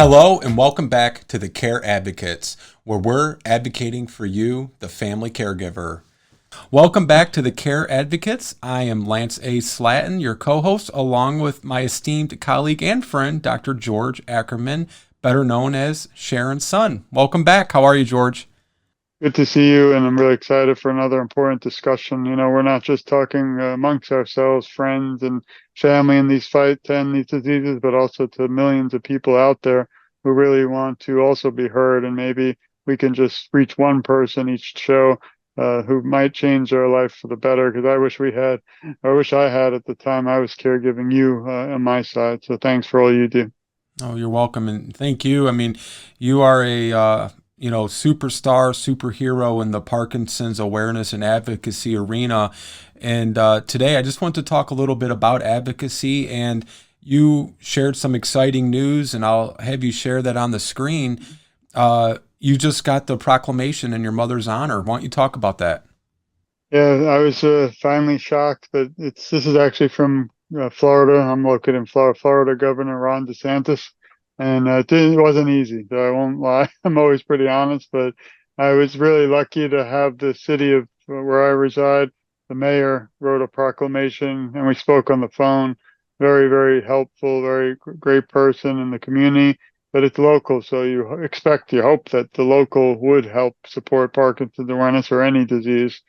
Hello, and welcome back to the Care Advocates, where we're advocating for you, the family caregiver. Welcome back to the Care Advocates. I am Lance A. Slatton, your co host, along with my esteemed colleague and friend, Dr. George Ackerman, better known as Sharon's son. Welcome back. How are you, George? Good to see you, and I'm really excited for another important discussion. We're not just talking amongst ourselves, friends and family in these fights to end these diseases, but also to millions of people out there who really want to also be heard. And maybe we can just reach one person each show who might change their life for the better. Because I wish I had at the time I was caregiving you on my side. So thanks for all you do. Oh, you're welcome, and thank you. I mean, you are a superstar, superhero in the Parkinson's awareness and advocacy arena. And today, I just want to talk a little bit about advocacy. And you shared some exciting news, and I'll have you share that on the screen. You just got the proclamation in your mother's honor. Why don't you talk about that? Yeah, I was finally shocked, but this is actually from Florida. I'm located in Florida. Florida Governor Ron DeSantis, and it wasn't easy. So I won't lie. I'm always pretty honest, but I was really lucky to have the city of where I reside. The mayor wrote a proclamation, and we spoke on the phone. Very, very helpful, very great person in the community. But it's local, so you hope that the local would help support Parkinson's awareness or any disease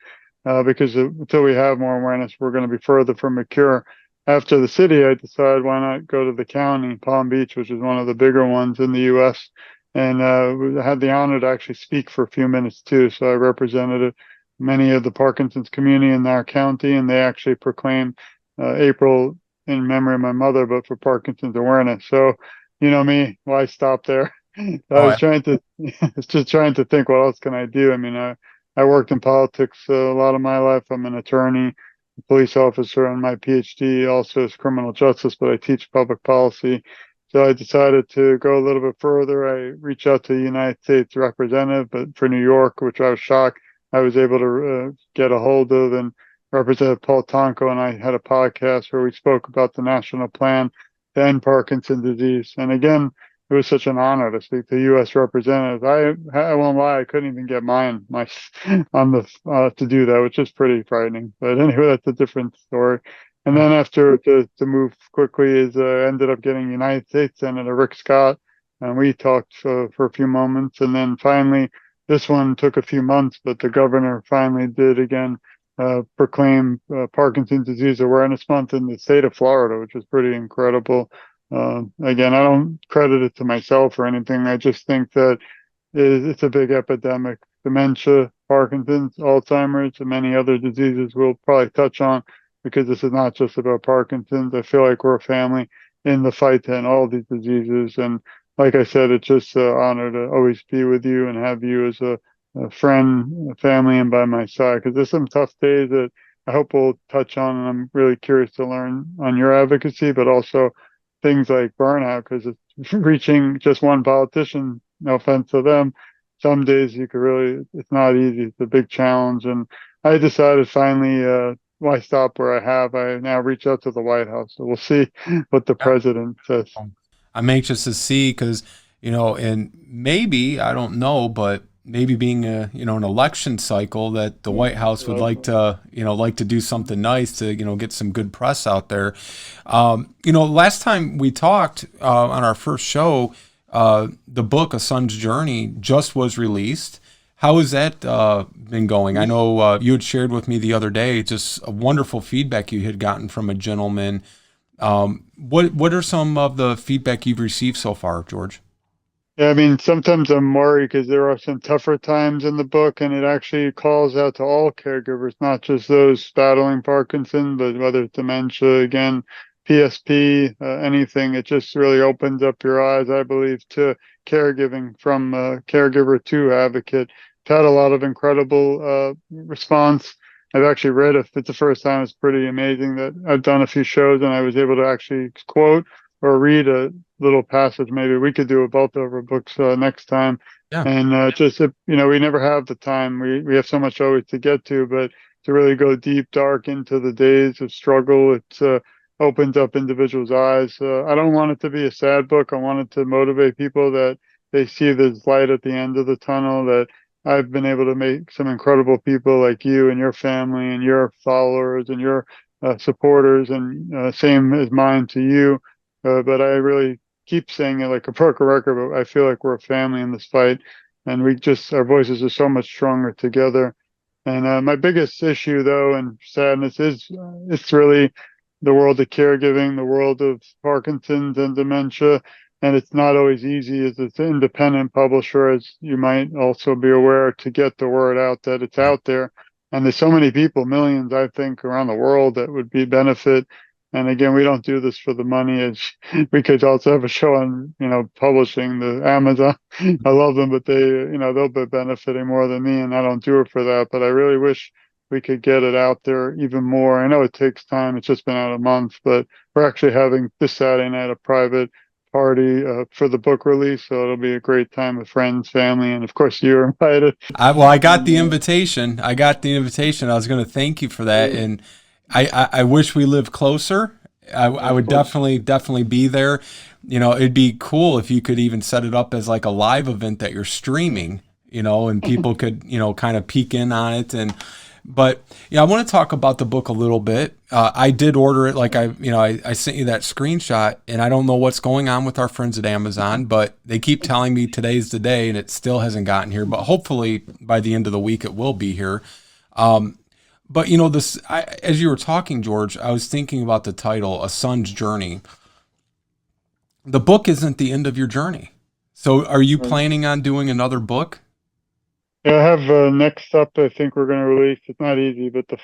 because until we have more awareness, we're going to be further from a cure. After the city, I decided why not go to the county, Palm Beach, which is one of the bigger ones in the U.S. And I had the honor to actually speak for a few minutes too. So I represented many of the Parkinson's community in our county, and they actually proclaimed April in memory of my mother, but for Parkinson's awareness. So, you know me, why stop there? I Oh, was trying to, just trying to think, what else can I do? I worked in politics a lot of my life. I'm an attorney, a police officer, and my PhD also is criminal justice, but I teach public policy. So I decided to go a little bit further. I reached out to the United States representative, but for New York, which I was shocked I was able to get a hold of, and Representative Paul Tonko and I had a podcast where we spoke about the national plan to end Parkinson's disease. And again, it was such an honor to speak to U.S. representatives. I won't lie, I couldn't even get my on the to do that, which is pretty frightening. But anyway, that's a different story. And then after to move quickly is ended up getting United States Senator Rick Scott, and we talked for a few moments, and then finally this one took a few months, but the governor finally did again proclaim Parkinson's Disease Awareness Month in the state of Florida, which is pretty incredible. Again, I don't credit it to myself or anything. I just think that it's a big epidemic. Dementia, Parkinson's, Alzheimer's, and many other diseases we'll probably touch on because this is not just about Parkinson's. I feel like we're a family in the fight to end all these diseases. And like I said, it's just an honor to always be with you and have you as a friend, a family, and by my side. Because there's some tough days that I hope we'll touch on, and I'm really curious to learn on your advocacy, but also things like burnout, because it's reaching just one politician, no offense to them. Some days it's not easy. It's a big challenge. And I decided finally, why stop where I have? I now reach out to the White House. So we'll see what the yeah. president says. I'm anxious to see because, and maybe, I don't know, but maybe being an election cycle that the White House would like to do something nice to, get some good press out there. Last time we talked on our first show, the book, A Son's Journey, just was released. How has that been going? I know you had shared with me the other day just a wonderful feedback you had gotten from a gentleman. What are some of the feedback you've received so far, George? Yeah, sometimes I'm worried because there are some tougher times in the book, and it actually calls out to all caregivers, not just those battling Parkinson, but whether it's dementia, again, PSP, anything. It just really opens up your eyes, I believe, to caregiving from caregiver to advocate. I've had a lot of incredible response. I've actually read, if it's the first time, it's pretty amazing that I've done a few shows and I was able to actually quote or read a little passage. Maybe we could do a both of our books next time. Yeah. And we never have the time. We have so much always to get to, but to really go deep, dark into the days of struggle, it's opens up individuals' eyes. I don't want it to be a sad book. I want it to motivate people that they see there's light at the end of the tunnel, that I've been able to make some incredible people like you and your family and your followers and your supporters, and same as mine to you. But I really keep saying it like a broken record, but I feel like we're a family in this fight, and our voices are so much stronger together. And my biggest issue, though, and sadness is it's really the world of caregiving, the world of Parkinson's and dementia. And it's not always easy as an independent publisher, as you might also be aware, to get the word out that it's Right. out there. And there's so many people, millions, I think, around the world that would be benefit. And again, we don't do this for the money. It's, we could also have a show on, publishing the Amazon. I love them, but they'll be benefiting more than me, and I don't do it for that. But I really wish we could get it out there even more. I know it takes time. It's just been out a month, but we're actually having this Saturday night a private party for the book release. So it'll be a great time with friends, family, and of course you're invited. I got the And, invitation. I got the invitation. I was going to thank you for that, and I wish we lived closer. I of would course. definitely be there. It'd be cool if you could even set it up as like a live event that you're streaming, and people could, kind of peek in on it. But yeah, I want to talk about the book a little bit. I did order it, like I sent you that screenshot, and I don't know what's going on with our friends at Amazon, but they keep telling me today's the day, and it still hasn't gotten here. But hopefully by the end of the week, it will be here. But as you were talking, George, I was thinking about the title, A Son's Journey. The book isn't the end of your journey. So are you planning on doing another book? Yeah, I have next up, I think we're going to release, it's not easy, but the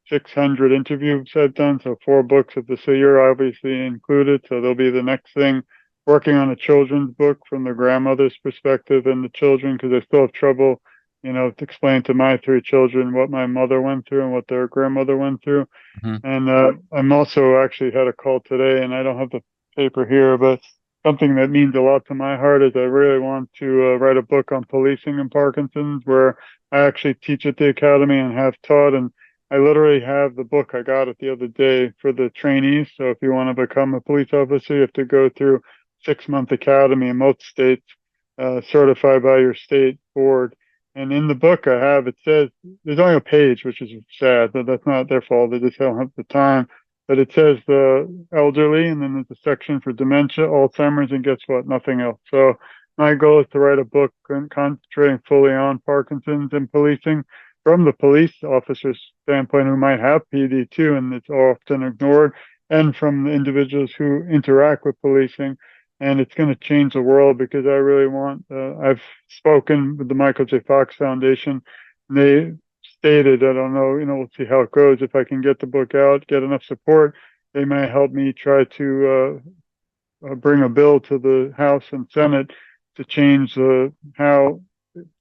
600 interviews I've done. So 4 books of the, so you're obviously included. So there'll be the next thing, working on a children's book from the grandmother's perspective and the children, because I still have trouble, to explain to my 3 children what my mother went through and what their grandmother went through. Mhm. And I'm also actually had a call today, and I don't have the paper here, but something that means a lot to my heart is I really want to write a book on policing and Parkinson's, where I actually teach at the academy and have taught. And I literally have the book. I got it the other day for the trainees. So if you want to become a police officer, you have to go through 6-month academy in most states, certified by your state board. And in the book I have, it says there's only a page, which is sad, but that's not their fault. They just don't have the time. But it says the elderly, and then there's a section for dementia, Alzheimer's, and guess what? Nothing else. So my goal is to write a book concentrating fully on Parkinson's and policing from the police officer's standpoint, who might have PD too, and it's often ignored, and from the individuals who interact with policing. And it's going to change the world, because I really want, I've spoken with the Michael J. Fox Foundation, and they stated, I don't know, we'll see how it goes. If I can get the book out, get enough support, they may help me try to bring a bill to the House and Senate to change how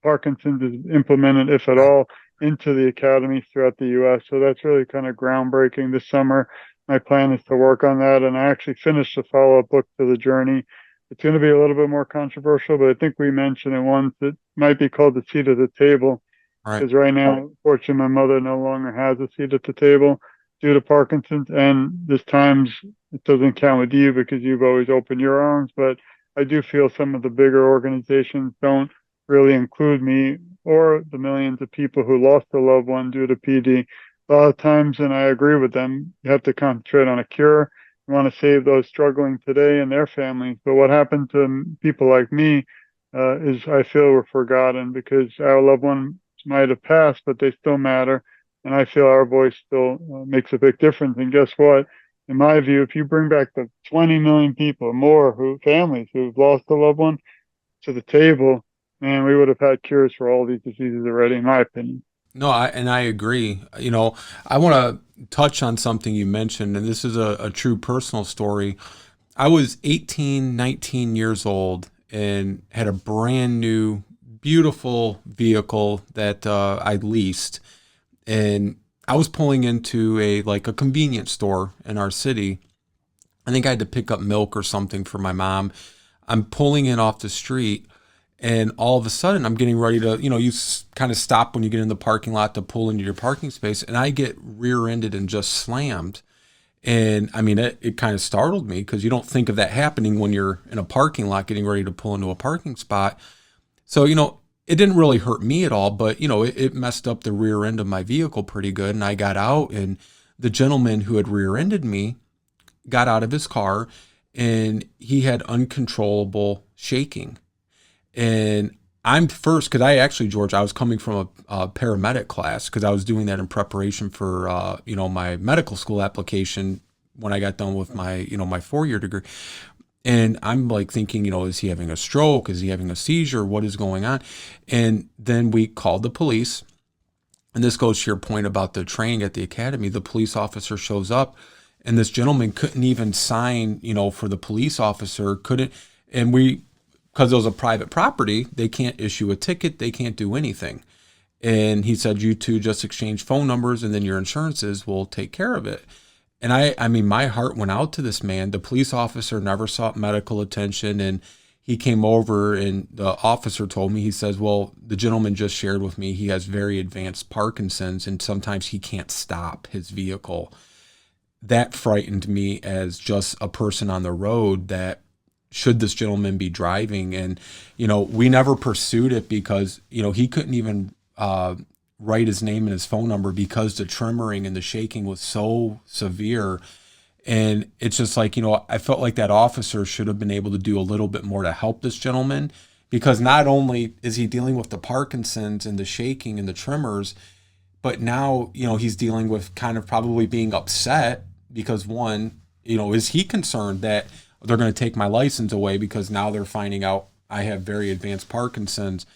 Parkinson's is implemented, if at Right. all, into the academies throughout the U.S. So that's really kind of groundbreaking this summer. My plan is to work on that, and I actually finished the follow-up book to The Journey. It's going to be a little bit more controversial, but I think we mentioned it once. It might be called The Seat at the Table, Right. because right now, fortunately, my mother no longer has a seat at the table due to Parkinson's. And there's times it doesn't count with you because you've always opened your arms, but I do feel some of the bigger organizations don't really include me or the millions of people who lost a loved one due to PD. A lot of times, and I agree with them, you have to concentrate on a cure. You want to save those struggling today and their families. But what happened to people like me is, I feel, we're forgotten, because our loved one might have passed, but they still matter. And I feel our voice still makes a big difference. And guess what? In my view, if you bring back the 20 million people more families who've lost a loved one to the table, man, we would have had cures for all these diseases already, in my opinion. No, I agree. I want to touch on something you mentioned, and this is a true personal story. I was 18, 19 years old and had a brand new, beautiful vehicle that I leased. And I was pulling into a convenience store in our city. I think I had to pick up milk or something for my mom. I'm pulling in off the street, and all of a sudden I'm getting ready to, you kind of stop when you get in the parking lot to pull into your parking space, and I get rear-ended and just slammed. And I mean, it kind of startled me because you don't think of that happening when you're in a parking lot getting ready to pull into a parking spot. So, it didn't really hurt me at all, but, it messed up the rear end of my vehicle pretty good. And I got out, and the gentleman who had rear ended me got out of his car, and he had uncontrollable shaking. And I'm first, because I actually, George, I was coming from a paramedic class because I was doing that in preparation for, my medical school application when I got done with my, my 4-year degree. And I'm like thinking, is he having a stroke? Is he having a seizure? What is going on? And then we called the police. And this goes to your point about the training at the academy. The police officer shows up, and this gentleman couldn't even sign, for the police officer, couldn't. And because it was a private property, they can't issue a ticket, they can't do anything. And he said, you two just exchange phone numbers, and then your insurances will take care of it. And I mean, my heart went out to this man. The police officer never sought medical attention. And he came over, and the officer told me, he says, well, the gentleman just shared with me, he has very advanced Parkinson's, and sometimes he can't stop his vehicle. That frightened me as just a person on the road, that should this gentleman be driving? And, we never pursued it because, he couldn't even write his name and his phone number because the tremoring and the shaking was so severe. And it's just like, I felt like that officer should have been able to do a little bit more to help this gentleman, because not only is he dealing with the Parkinson's and the shaking and the tremors, but now, he's dealing with kind of probably being upset because, one, is he concerned that they're going to take my license away because now they're finding out I have very advanced Parkinson's,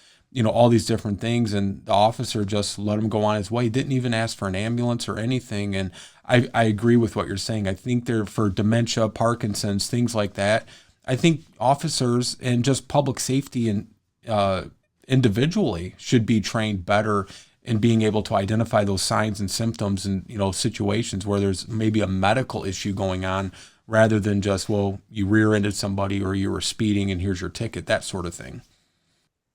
all these different things. And the officer just let him go on his way. He didn't even ask for an ambulance or anything. And I agree with what you're saying. I think they're for dementia, Parkinson's, things like that. I think officers and just public safety and individually should be trained better in being able to identify those signs and symptoms and, situations where there's maybe a medical issue going on, rather than just, well, you rear-ended somebody or you were speeding and here's your ticket, that sort of thing.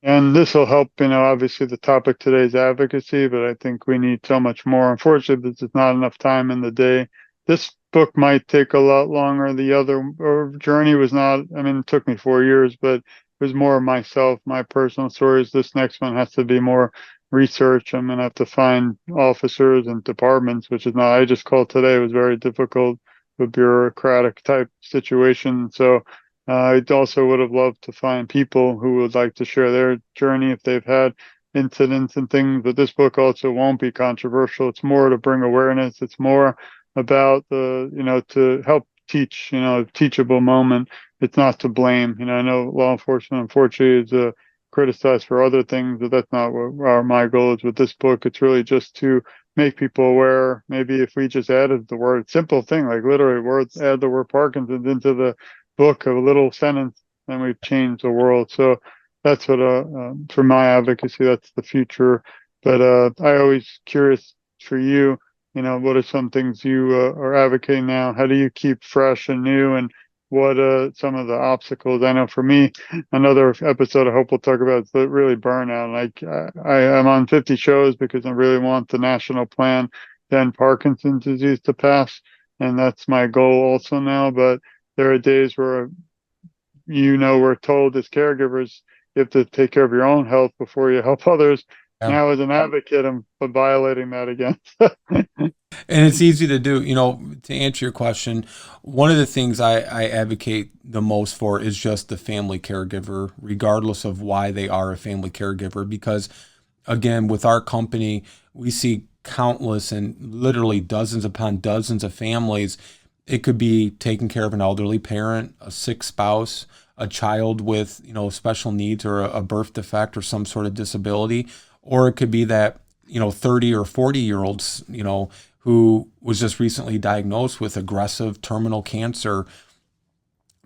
And this will help, obviously the topic today is advocacy, but I think we need so much more. Unfortunately, there's just not enough time in the day. This book might take a lot longer. The other journey was not, I mean, it took me 4 years, but it was more of myself, my personal stories. This next one has to be more research. I'm going to have to find officers and departments, which is not, I just called today. It was very difficult, a bureaucratic type situation. So I also would have loved to find people who would like to share their journey if they've had incidents and things. But this book also won't be controversial. It's more to bring awareness. It's more about to help teach, teachable moment. It's not to blame. I know law enforcement, unfortunately, is criticized for other things, but that's not what my goal is with this book. It's really just to make people aware. Maybe if we just added the word, simple thing, like literally words, add the word Parkinson's into the book of a little sentence, and we've changed the world. So that's what for my advocacy, that's the future. But I always curious for you, what are some things you are advocating now? How do you keep fresh and new, and what some of the obstacles? I know for me, another episode I hope we'll talk about is really burnout. Like I am on 50 shows because I really want the national plan to end Parkinson's disease to pass, and that's my goal also now. But there are days where, we're told as caregivers, you have to take care of your own health before you help others. Yeah. Now, as an advocate, I'm violating that again. And it's easy to do. To answer your question, one of the things I advocate the most for is just the family caregiver, regardless of why they are a family caregiver. Because, again, with our company, we see countless and literally dozens upon dozens of families. It could be taking care of an elderly parent, a sick spouse, a child with, special needs or a birth defect or some sort of disability. Or it could be that, 30 or 40-year-olds, who was just recently diagnosed with aggressive terminal cancer.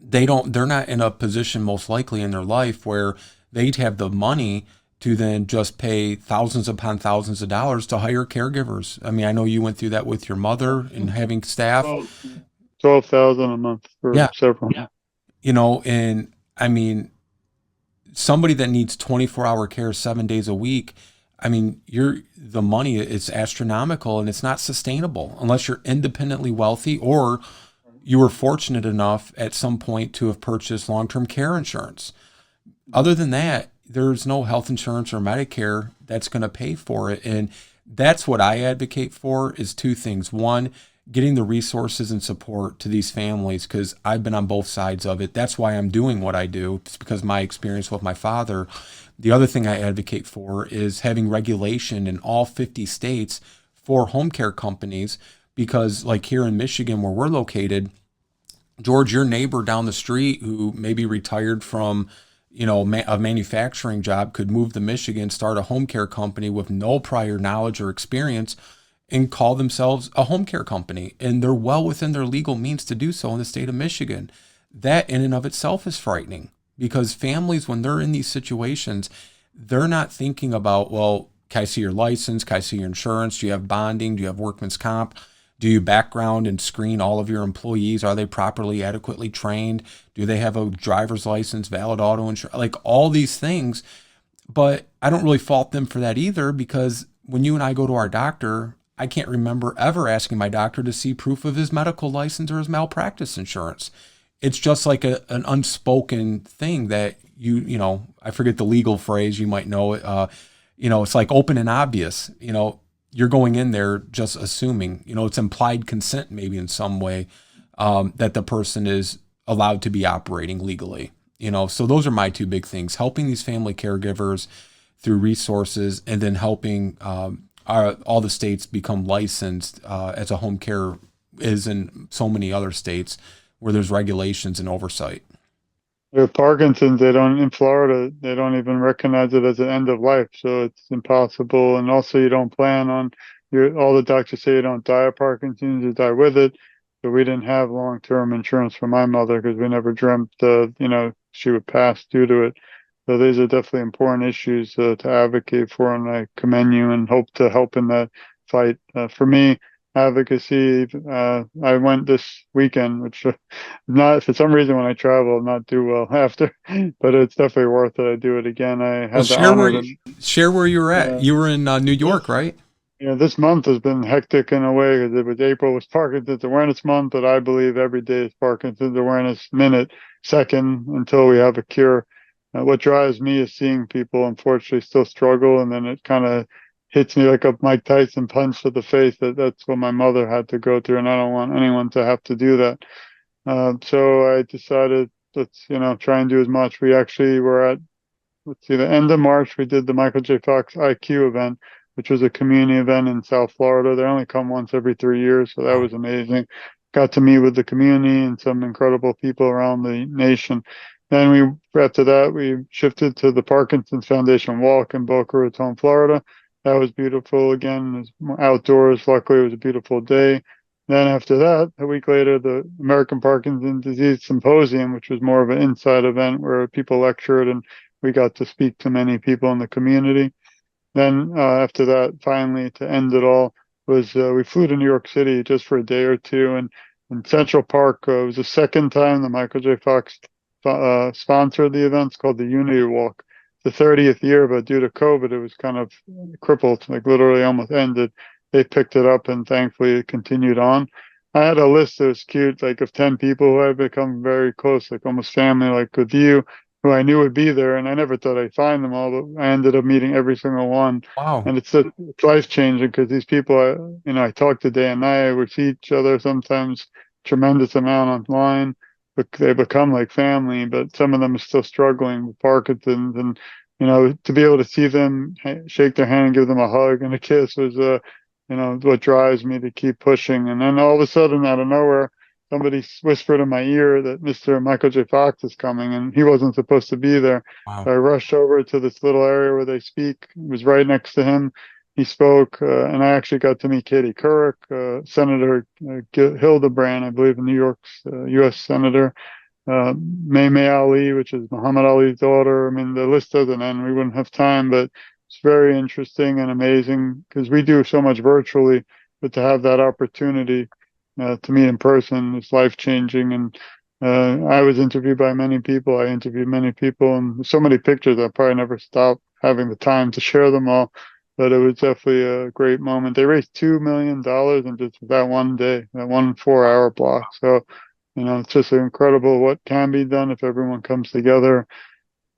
They're not in a position most likely in their life where they'd have the money to then just pay thousands upon thousands of dollars to hire caregivers. I mean, I know you went through that with your mother and having staff. 12,000 a month for Yeah. several. Yeah. And I mean, somebody that needs 24-hour care 7 days a week, I mean, the money is astronomical and it's not sustainable unless you're independently wealthy or you were fortunate enough at some point to have purchased long-term care insurance. Other than that, there's no health insurance or Medicare that's going to pay for it. And that's what I advocate for is two things. One, getting the resources and support to these families because I've been on both sides of it. That's why I'm doing what I do. It's because of my experience with my father. The other thing I advocate for is having regulation in all 50 states for home care companies because like here in Michigan where we're located, George, your neighbor down the street who maybe retired from, a manufacturing job could move to Michigan, start a home care company with no prior knowledge or experience, and call themselves a home care company. And they're well within their legal means to do so in the state of Michigan. That in and of itself is frightening because families, when they're in these situations, they're not thinking about, well, can I see your license? Can I see your insurance? Do you have bonding? Do you have workman's comp? Do you background and screen all of your employees? Are they properly, adequately trained? Do they have a driver's license, valid auto insurance? Like all these things. But I don't really fault them for that either because when you and I go to our doctor, I can't remember ever asking my doctor to see proof of his medical license or his malpractice insurance. It's just like an unspoken thing that I forget the legal phrase, you might know it. It's like open and obvious. You're going in there just assuming, it's implied consent maybe in some way that the person is allowed to be operating legally. So those are my two big things: helping these family caregivers through resources, and then helping all the states become licensed as a home care is in so many other states where there's regulations and oversight. With Parkinson's, they don't, in Florida, they don't even recognize it as an end of life. So it's impossible. And also you don't plan on all the doctors say you don't die of Parkinson's, you die with it. So we didn't have long-term insurance for my mother because we never dreamt, she would pass due to it. So these are definitely important issues to advocate for. And I commend you and hope to help in that fight. For me, advocacy, I went this weekend, which not for some reason when I travel, not do well after, but it's definitely worth it. I do it again. I Well, had the honor to, share where you were at. uh, You were in New this, York, right? this month has been hectic in a way because it was April was Parkinson's Awareness Month, but I believe every day is Parkinson's Awareness Minute, second until we have a cure. What drives me is seeing people unfortunately still struggle, and then it kind of hits me like a Mike Tyson punch to the face that's what my mother had to go through, and I don't want anyone to have to do that. So I decided let's try and do as much. We actually were at let's see the end of March. We did the Michael J. Fox IQ event, which was a community event in South Florida. They only come once every 3 years, so that Wow. was amazing. Got to meet with the community and some incredible people around the nation. Then after that, we shifted to the Parkinson's Foundation Walk in Boca Raton, Florida. That was beautiful. Again, it was outdoors. Luckily, it was a beautiful day. Then after that, a week later, the American Parkinson's Disease Symposium, which was more of an inside event where people lectured and we got to speak to many people in the community. Then after that, finally, to end it all, was we flew to New York City just for a day or two, and in Central Park, it was the second time the Michael J. Fox sponsored the event. It's called the Unity Walk. The 30th year, but due to COVID, it was kind of crippled, like literally almost ended. They picked it up, and thankfully it continued on. I had a list that was cute, like of 10 people who I've become very close, like almost family, like with you, who I knew would be there, and I never thought I'd find them all, but I ended up meeting every single one. Wow. And it's life changing because these people, I talk to day and night. We see each other sometimes tremendous amount online, but they become like family. But some of them are still struggling with Parkinson's, and to be able to see them, shake their hand, give them a hug and a kiss was, what drives me to keep pushing. And then all of a sudden, out of nowhere, somebody whispered in my ear that Mr. Michael J. Fox is coming, and he wasn't supposed to be there. Wow. So I rushed over to this little area where they speak. It was right next to him. He spoke, and I actually got to meet Katie Couric, Senator Hildebrand, I believe, in New York's U.S. Senator, May Ali, which is Muhammad Ali's daughter. I mean, the list doesn't end. We wouldn't have time, but it's very interesting and amazing because we do so much virtually, but to have that opportunity to meet in person is life changing. And I was interviewed by many people. I interviewed many people, and so many pictures. I probably never stop having the time to share them all. but it was definitely a great moment. They raised $2 million in just that one day, that one 4 hour block. So, it's just incredible what can be done if everyone comes together.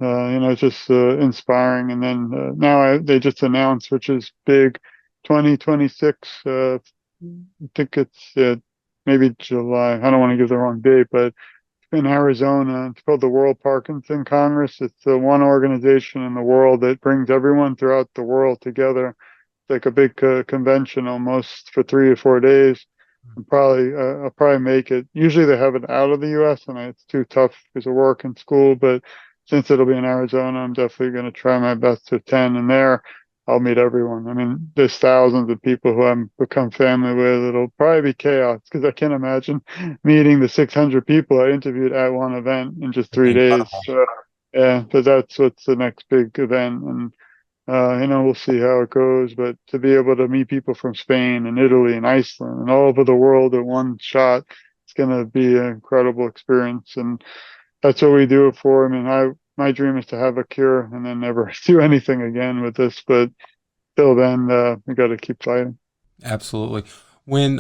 It's just inspiring. And then now they just announced, which is big, 2026. I think it's maybe July. I don't want to give the wrong date, but in Arizona. It's called the World Parkinson Congress. It's the one organization in the world that brings everyone throughout the world together. It's like a big convention almost for 3 or 4 days. And I'll probably make it. Usually they have it out of the U.S. and it's too tough because of work and school. But since it'll be in Arizona, I'm definitely going to try my best to attend. And there, I'll meet everyone. I mean, there's thousands of people who I've become family with. It'll probably be chaos because I can't imagine meeting the 600 people I interviewed at one event in just It'd be 3 days. incredible. Yeah, but that's what's the next big event. And, we'll see how it goes. But to be able to meet people from Spain and Italy and Iceland and all over the world at one shot, it's going to be an incredible experience. And that's what we do it for. I mean, my dream is to have a cure and then never do anything again with this. But till then, we got to keep fighting. Absolutely. When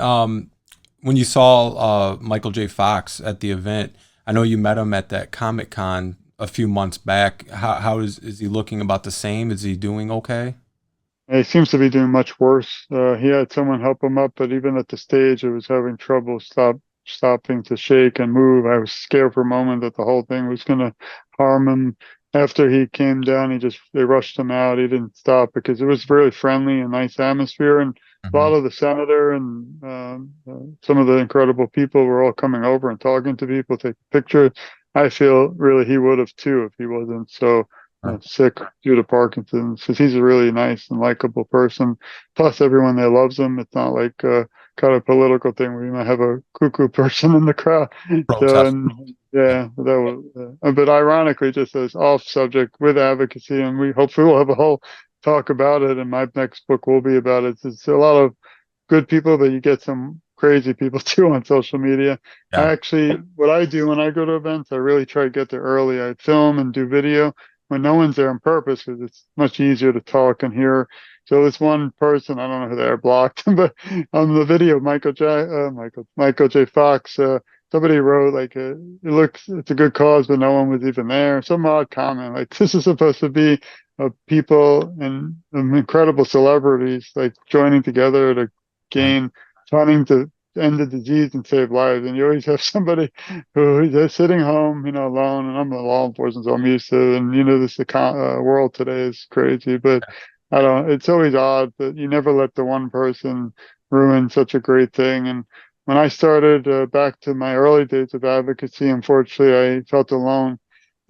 you saw Michael J. Fox at the event, I know you met him at that Comic Con a few months back. How is he looking? About the same? Is he doing okay? He seems to be doing much worse. He had someone help him up, but even at the stage, it was having trouble stopping to shake and move. I was scared for a moment that the whole thing was going to harm him. After he came down, they rushed him out. He didn't stop because it was really friendly and nice atmosphere, and a Hmm. lot of the senator and some of the incredible people were all coming over and talking to people, taking pictures. I feel really he would have too if he wasn't so sick due to Parkinson's, because he's a really nice and likable person. Plus, everyone there loves him. It's not like kind of political thing where you might have a cuckoo person in the crowd. So, Protest. and yeah, that was. But ironically, just as off subject with advocacy, and we hopefully will have a whole talk about it. And my next book will be about it. It's a lot of good people, but you get some crazy people too on social media. Yeah. What I do when I go to events, I really try to get there early. I film and do video when no one's there on purpose because it's much easier to talk and hear. So this one person, I don't know who they are, blocked, but on the video, Michael J. Fox, somebody wrote like, it's a good cause, but no one was even there. Some odd comment like, this is supposed to be people and incredible celebrities like joining together to Right. gain funding to end the disease and save lives. And you always have somebody who is sitting home, alone. And I'm a law enforcement, so I'm used to. And world today is crazy, but I don't. It's always odd that you never let the one person ruin such a great thing. And when I started back to my early days of advocacy, unfortunately, I felt alone.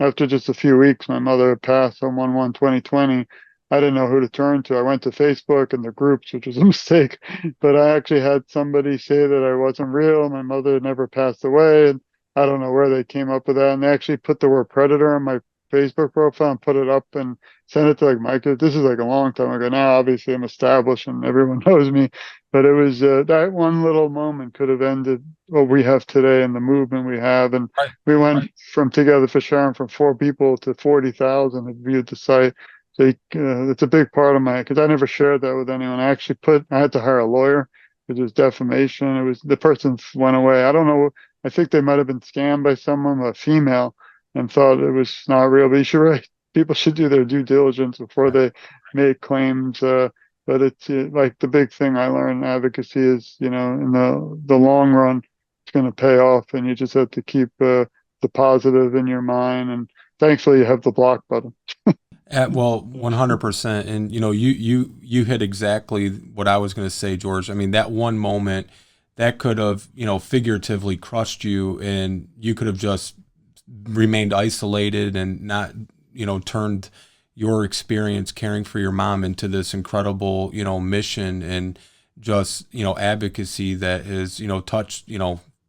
After just a few weeks, my mother passed on 1/1/2020. I didn't know who to turn to. I went to Facebook and the groups, which was a mistake, but I actually had somebody say that I wasn't real. My mother never passed away. And I don't know where they came up with that. And they actually put the word predator on my Facebook profile and put it up and sent it to like Micah. This is like a long time ago. Now, obviously, I'm established and everyone knows me. But it was that one little moment could have ended what we have today and the movement we have. And Right. we went from Together for Sharon from 4 people to 40,000 had viewed the site. So it's a big part of because I never shared that with anyone. I had to hire a lawyer because it was defamation. It was the person went away. I don't know. I think they might have been scammed by someone, a female, and thought it was not real. But people should do their due diligence before Right. they make claims. But it's like the big thing I learned in advocacy is, in the long run, it's going to pay off, and you just have to keep the positive in your mind. And thankfully, you have the block button. Well, 100%. And you hit exactly what I was going to say, George. I mean, that one moment that could have, figuratively crushed you, and you could have just remained isolated and not, turned your experience caring for your mom into this incredible, mission and just, advocacy that has, touched,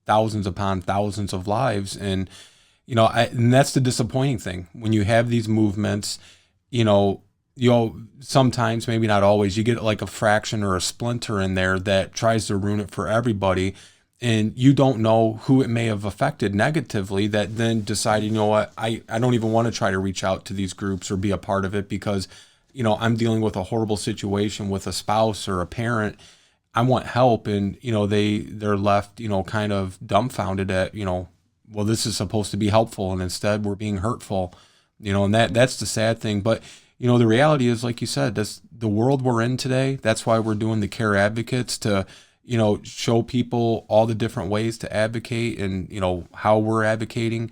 thousands upon thousands of lives. And that's the disappointing thing when you have these movements. Sometimes, maybe not always, you get like a fraction or a splinter in there that tries to ruin it for everybody, and you don't know who it may have affected negatively, that then decide, I don't even want to try to reach out to these groups or be a part of it because I'm dealing with a horrible situation with a spouse or a parent. I want help, and they're left, kind of dumbfounded at, well, this is supposed to be helpful, and instead we're being hurtful, and that's the sad thing. But the reality is, like you said, that's the world we're in today. That's why we're doing the Care Advocates, to show people all the different ways to advocate, and how we're advocating,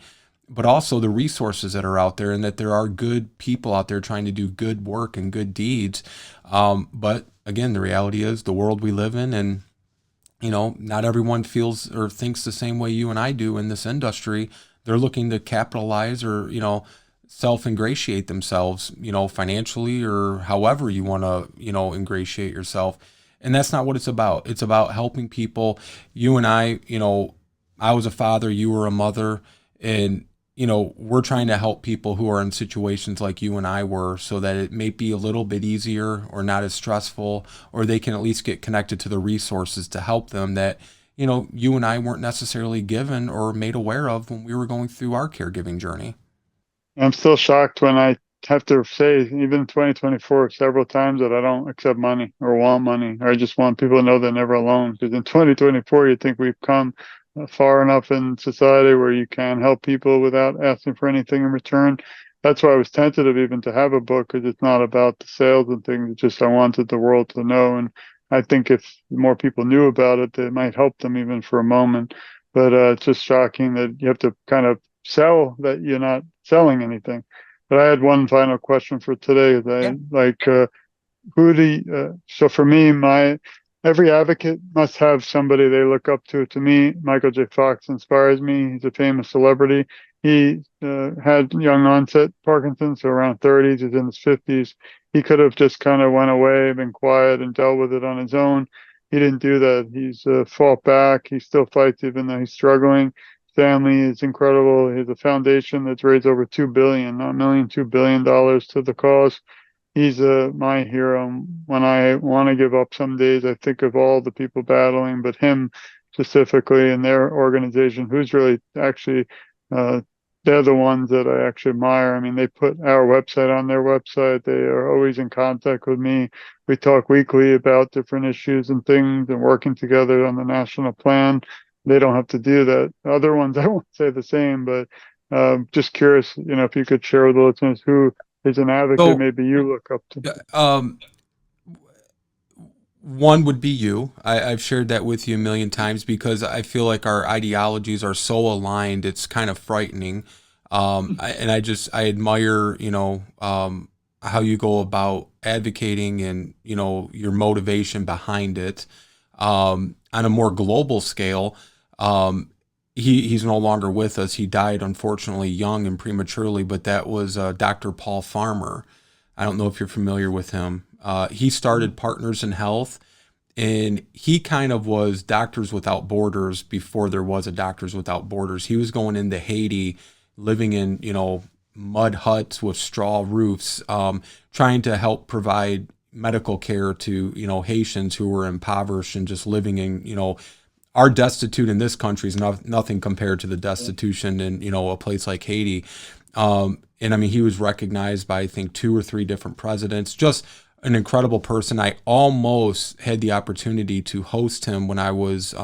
but also the resources that are out there, and that there are good people out there trying to do good work and good deeds. But again, the reality is the world we live in, and not everyone feels or thinks the same way you and I do in this industry. They're looking to capitalize, or self-ingratiate themselves, financially, or however you want to, ingratiate yourself. And that's not what it's about. It's about helping people. You and I, I was a father, you were a mother, and we're trying to help people who are in situations like you and I were, so that it may be a little bit easier or not as stressful, or they can at least get connected to the resources to help them that, you and I weren't necessarily given or made aware of when we were going through our caregiving journey. I'm still shocked when I have to say, even in 2024, several times, that I don't accept money or want money, or I just want people to know they're never alone. Because in 2024, you think we've come far enough in society where you can help people without asking for anything in return. That's why I was tentative even to have a book, because it's not about the sales and things. It's just I wanted the world to know. And I think if more people knew about it, it might help them even for a moment. But it's just shocking that you have to kind of sell that you're not selling anything. But I had one final question for today. Yeah. Who do you, so for me, every advocate must have somebody they look up to. To me, Michael J. Fox inspires me. He's a famous celebrity. He had young onset Parkinson's, so around 30s. He's in his 50s. He could have just kind of went away, been quiet, and dealt with it on his own. He didn't do that. He's fought back. He still fights even though he's struggling. Family is incredible. He has a foundation that's raised over $2 billion, not million, $2 billion to the cause. He's my hero. When I want to give up some days, I think of all the people battling, but him specifically and their organization, who's really actually, they're the ones that I actually admire. I mean, they put our website on their website. They are always in contact with me. We talk weekly about different issues and things, and working together on the national plan. They don't have to do that. Other ones, I won't say the same, but just curious, if you could share with the listeners who is an advocate So, maybe you look up to. um, one would be you. I've shared that with you a million times, because I feel like our ideologies are so aligned. It's kind of frightening. I admire, how you go about advocating, and, your motivation behind it. On a more global scale, he's no longer with us. He died, unfortunately, young and prematurely, but that was Dr. Paul Farmer. I don't know if you're familiar with him. He started Partners in Health, and he kind of was Doctors Without Borders before there was a Doctors Without Borders. He was going into Haiti, living in, mud huts with straw roofs, trying to help provide medical care to, Haitians who were impoverished and just living in, our destitute in this country is nothing compared to the destitution in, a place like Haiti. And I mean, he was recognized by, I think, 2 or 3 different presidents. Just an incredible person. I almost had the opportunity to host him when I was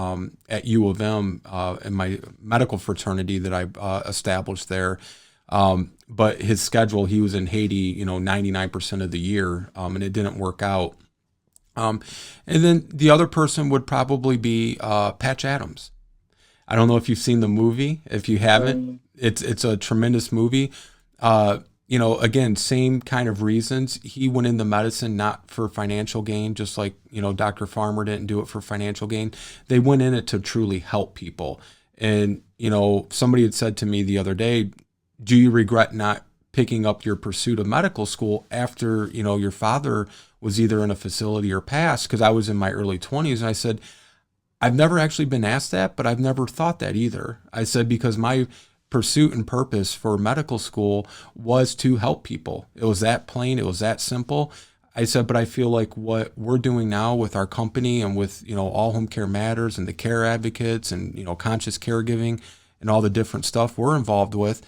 at U of M in my medical fraternity that I established there. But his schedule, he was in Haiti, 99% of the year, and it didn't work out. And then the other person would probably be Patch Adams. I don't know if you've seen the movie. If you haven't, it's a tremendous movie. Again, same kind of reasons. He went into medicine not for financial gain, just like, Dr. Farmer didn't do it for financial gain. They went in it to truly help people. And, somebody had said to me the other day, do you regret not picking up your pursuit of medical school after, your father was either in a facility or passed? Because I was in my early 20s. And I said, I've never actually been asked that, but I've never thought that either. I said, because my pursuit and purpose for medical school was to help people. It was that plain. It was that simple. I said, but I feel like what we're doing now with our company and with, All Home Care Matters and the Care Advocates and, conscious caregiving and all the different stuff we're involved with,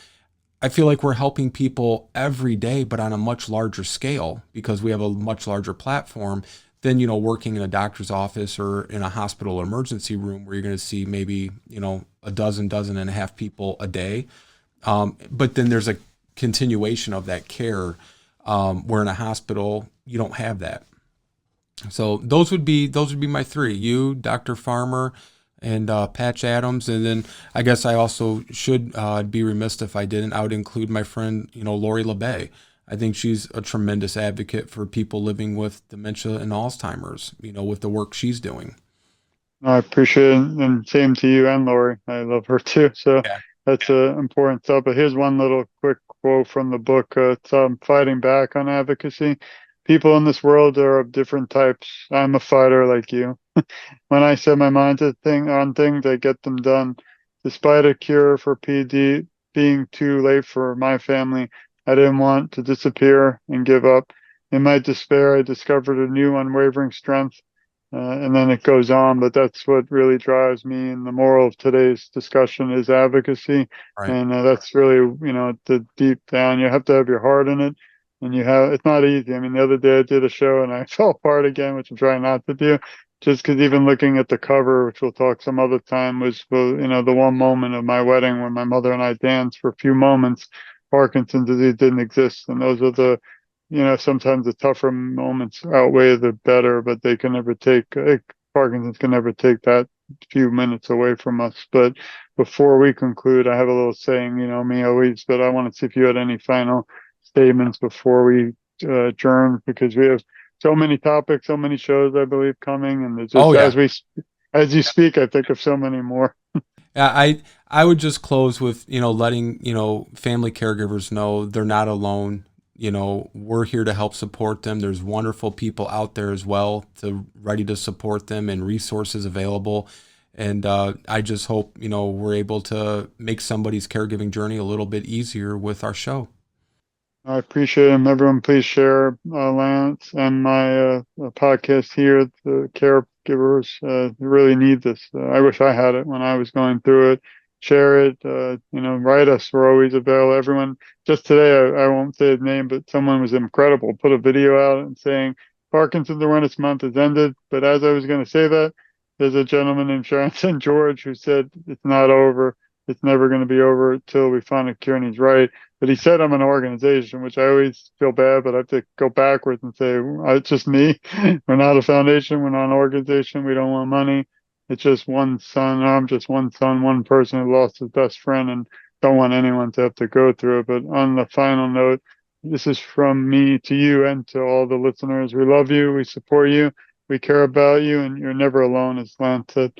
I feel like we're helping people every day, but on a much larger scale because we have a much larger platform than, working in a doctor's office or in a hospital emergency room where you're going to see maybe, a dozen and a half people a day. But then there's a continuation of that care, where in a hospital, you don't have that. So those would be my three: you, Dr. Farmer, and Patch Adams. And then I guess I also should be remiss if I didn't. I would include my friend, Lori LeBay. I think she's a tremendous advocate for people living with dementia and Alzheimer's. With the work she's doing. I appreciate it, and same to you and Lori. I love her too. So Yeah. that's important stuff. But here's one little quick quote from the book. It's Fighting Back on Advocacy. People in this world are of different types. I'm a fighter like you. When I set my mind to on things, I get them done. Despite a cure for PD being too late for my family, I didn't want to disappear and give up. In my despair, I discovered a new unwavering strength. And then it goes on, but that's what really drives me. And the moral of today's discussion is advocacy. Right. And that's really, the deep down, you have to have your heart in it. And it's not easy. I mean, the other day I did a show and I fell apart again, which I'm trying not to do, just because even looking at the cover, which we'll talk some other time, was, well, the one moment of my wedding when my mother and I danced for a few moments. Parkinson's disease didn't exist. And those are sometimes the tougher moments outweigh the better, but they can never Parkinson's can never take that few minutes away from us. But before we conclude, I have a little saying, me always, but I want to see if you had any final statements before we adjourn, because we have so many topics, so many shows, I believe, coming, and it's Oh just yeah. as you speak, I think of so many more. Yeah, I would just close with, letting, family caregivers know they're not alone. We're here to help support them. There's wonderful people out there as well ready to support them, and resources available. And I just hope, we're able to make somebody's caregiving journey a little bit easier with our show. I appreciate it. Everyone, please share Lance and my podcast here. The caregivers really need this. I wish I had it when I was going through it. Share it. Write us. We're always available. Everyone. Just today, I won't say his name, but someone was incredible. Put a video out and saying Parkinson's Awareness Month has ended. But as I was going to say that, there's a gentleman named Sharon St. George who said it's not over. It's never going to be over until we find a cure, and he's right. But he said I'm an organization, which I always feel bad, but I have to go backwards and say, it's just me. We're not a foundation. We're not an organization. We don't want money. It's just one son. I'm just one son, one person who lost his best friend, and don't want anyone to have to go through it. But on the final note, this is from me to you and to all the listeners. We love you. We support you. We care about you, and you're never alone, as Lance said.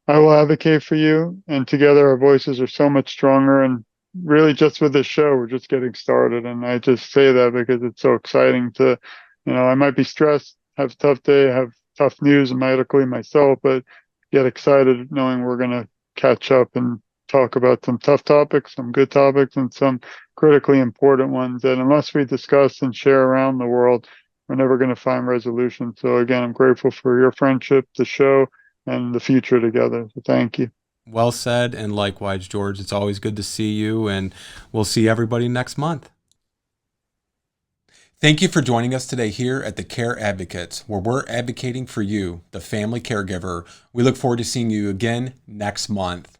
I will advocate for you, and together our voices are so much stronger. And really, just with this show, we're just getting started. And I just say that because it's so exciting to, I might be stressed, have a tough day, have tough news medically myself, but get excited knowing we're going to catch up and talk about some tough topics, some good topics, and some critically important ones that unless we discuss and share around the world, we're never going to find resolution. So again, I'm grateful for your friendship, the show, and the future together. So thank you. Well said. And likewise, George, it's always good to see you, and we'll see everybody next month. Thank you for joining us today here at the Care Advocates, where we're advocating for you, the family caregiver. We look forward to seeing you again next month.